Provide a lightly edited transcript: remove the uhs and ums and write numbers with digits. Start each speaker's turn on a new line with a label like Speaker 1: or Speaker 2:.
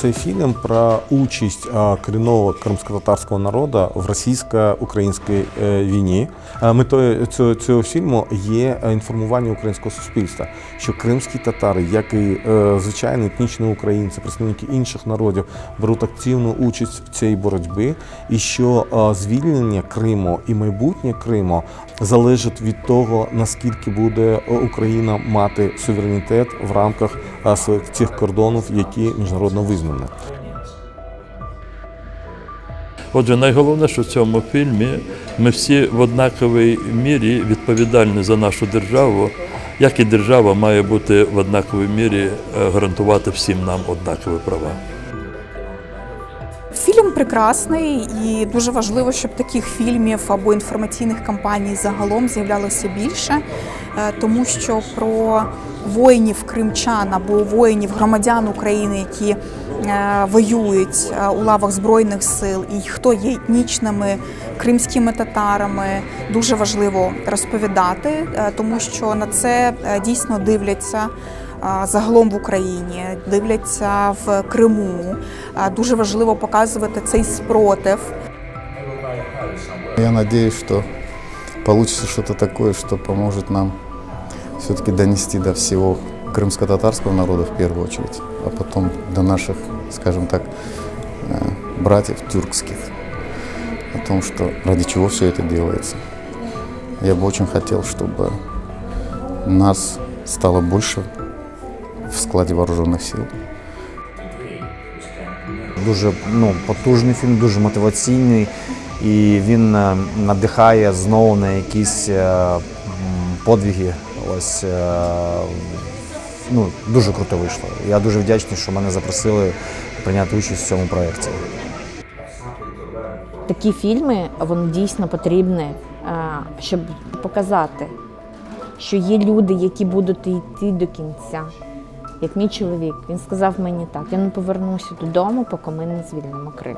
Speaker 1: цей фільм про участь корінного кримськотатарського народу в російсько-українській війні. Метою цього фільму є інформування українського суспільства, що кримські татари, як і звичайні етнічні українці, представники інших народів, беруть активну участь в цій боротьбі, і що звільнення Криму і майбутнє Криму залежить від того, наскільки буде Україна мати суверенітет в рамках цих кордонів, які міжнародно визнані.
Speaker 2: Отже, найголовніше, що в цьому фільмі ми всі в однаковій мірі відповідальні за нашу державу, як і держава має бути в однаковій мірі гарантувати всім нам однакові права.
Speaker 3: Фільм прекрасний і дуже важливо, щоб таких фільмів або інформаційних кампаній загалом з'являлося більше, тому що про воїнів кримчан або воїнів громадян України, які воюють у лавах Збройних сил, і хто є етнічними кримськими татарами, дуже важливо розповідати, тому що на це дійсно дивляться загалом в Україні, дивляться в Криму. Дуже важливо показувати цей спротив.
Speaker 4: Я надеюсь, что получится что-то такое, что поможет нам все-таки донести до всего крымско-татарского народа в первую очередь, а потом до наших, скажем так, братьев тюркских, о том, что ради чего все это делается. Я бы очень хотел, чтобы нас стало больше в складі вооружених сил.
Speaker 5: Дуже потужний фільм, дуже мотиваційний, і він надихає знову на якісь подвиги. Ось, дуже круто вийшло. Я дуже вдячний, що мене запросили прийняти участь в цьому проєкті.
Speaker 6: Такі фільми, вони дійсно потрібні, щоб показати, що є люди, які будуть йти до кінця. Як мій чоловік, він сказав мені так: я не повернуся додому, поки ми не звільнимо Крим.